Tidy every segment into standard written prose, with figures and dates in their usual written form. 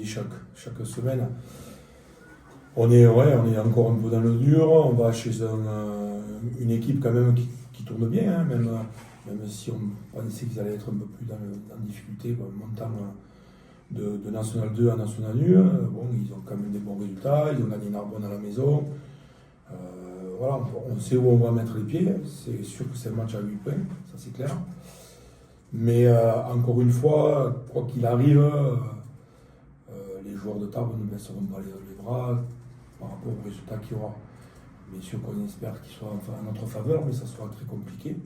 dit chaque semaine, on est encore un peu dans le dur. On va chez une équipe quand même qui tourne bien, hein, même si on pensait qu'ils allaient être un peu plus dans difficulté, montant de National 2 à National 1. Bon, ils ont quand même des bons résultats, ils ont gagné Narbonne à la maison. Voilà, on sait où on va mettre les pieds. C'est sûr que c'est un match à 8 points, ça c'est clair. Mais encore une fois, quoi qu'il arrive, les joueurs de Tarbes ne baisseront pas les bras par rapport au résultat qu'il y aura. Bien sûr qu'on espère qu'il soit en notre faveur, mais ça sera très compliqué.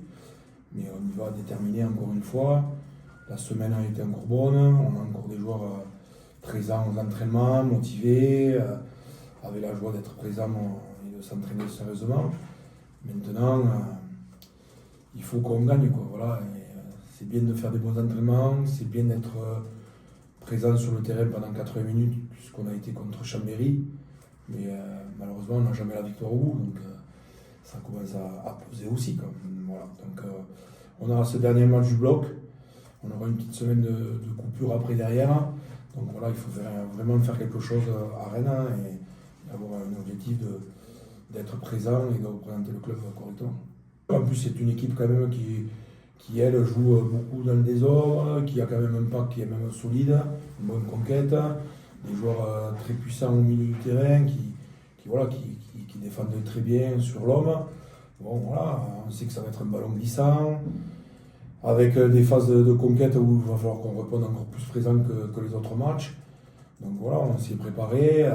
Mais on y va déterminer encore une fois. La semaine a été encore bonne, on a encore des joueurs présents aux entraînements, motivés, avec la joie d'être présents et de s'entraîner sérieusement. Maintenant, il faut qu'on gagne, quoi. Voilà. C'est bien de faire des bons entraînements, c'est bien d'être présent sur le terrain pendant 80 minutes, puisqu'on a été contre Chambéry. Mais malheureusement, on n'a jamais la victoire au bout, donc ça commence à peser aussi, quoi. Voilà. Donc on aura ce dernier match du bloc, on aura une petite semaine de coupure après derrière. Donc voilà, il faut vraiment faire quelque chose à Rennes et avoir un objectif d'être présent et de représenter le club correctement. En plus, c'est une équipe quand même qui elle, joue beaucoup dans le désordre, qui a quand même un pack qui est même solide, une bonne conquête, des joueurs très puissants au milieu du terrain, qui défendent très bien sur l'homme. Bon, voilà, on sait que ça va être un ballon glissant, avec des phases de conquête où il va falloir qu'on réponde encore plus présent que les autres matchs. Donc voilà, on s'y est préparé.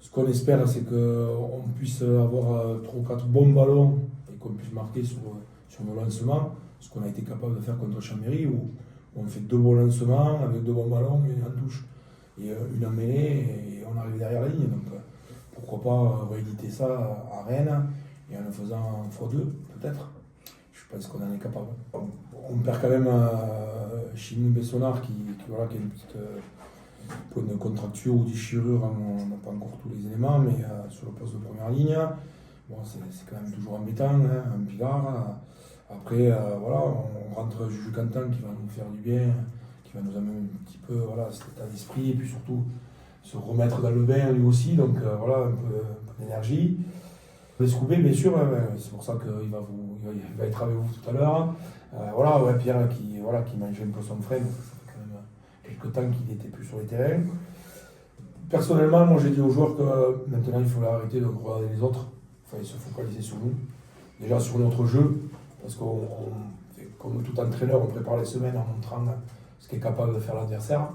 Ce qu'on espère, c'est qu'on puisse avoir 3 ou 4 bons ballons et qu'on puisse marquer sur nos lancements, ce qu'on a été capable de faire contre Chambéry, où on fait 2 bons lancements avec 2 bons ballons et une touche. Et une en mêlée, et on arrive derrière la ligne. Donc pourquoi pas rééditer ça à Rennes, et en le faisant x2, peut-être. Je pense qu'on en est capable. On perd quand même Chimou Bessonard qui a une petite point de contracture ou déchirure, on n'a pas encore tous les éléments, mais sur le poste de première ligne, bon, c'est quand même toujours embêtant, hein, un Pilar. Après, voilà, on rentre Juju Cantan qui va nous faire du bien, qui va nous amener un petit peu cet état d'esprit, et puis surtout se remettre dans le bain lui aussi, donc voilà, un peu d'énergie. L'escoubé, bien sûr, c'est pour ça qu'il va être avec vous tout à l'heure. Voilà, ouais, Pierre qui mangeait un peu son frein, ça fait quand même quelques temps qu'il n'était plus sur les terrains. Personnellement, moi j'ai dit aux joueurs que maintenant il faut arrêter de regarder les autres, il fallait se focaliser sur nous, déjà sur notre jeu, parce que comme tout entraîneur, on prépare les semaines en montrant ce qu'est capable de faire l'adversaire.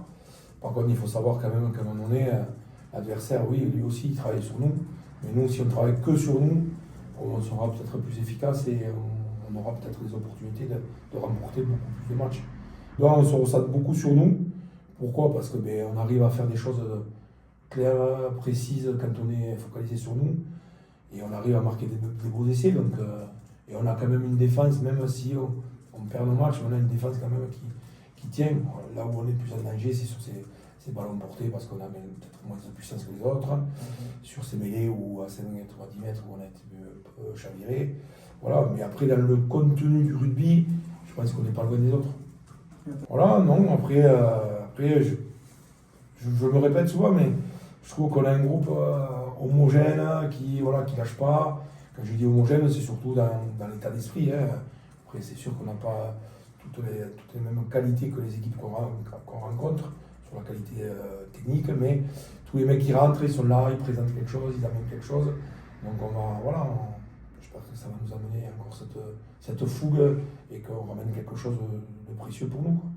Par contre, il faut savoir quand même qu'à un moment donné, l'adversaire, oui, lui aussi, il travaille sur nous. Mais nous, si on travaille que sur nous, on sera peut-être plus efficace et on aura peut-être les opportunités de remporter beaucoup plus de matchs. Donc, on se ressent beaucoup sur nous. Pourquoi ? Parce que on arrive à faire des choses claires, précises quand on est focalisé sur nous. Et on arrive à marquer des beaux essais. Donc, et on a quand même une défense, même si on perd nos matchs, on a une défense quand même qui tient. Là où on est plus en danger, c'est sur ces ballons portés, parce qu'on a peut-être moins de puissance que les autres. Sur ces mêlées ou à 5 mètres ou à 10 mètres où on a été un peu chaviré. Voilà, mais après, dans le contenu du rugby, je pense qu'on n'est pas loin des autres. Voilà, non, après je me répète souvent, mais je trouve qu'on a un groupe homogène qui lâche pas. Quand je dis homogène, c'est surtout dans l'état d'esprit. Hein. Après, c'est sûr qu'on n'a pas toutes les mêmes qualités que les équipes qu'on rencontre, sur la qualité technique, mais tous les mecs qui rentrent, ils sont là, ils présentent quelque chose, ils amènent quelque chose. Donc j'espère que ça va nous amener encore cette fougue et qu'on ramène quelque chose de précieux pour nous, quoi.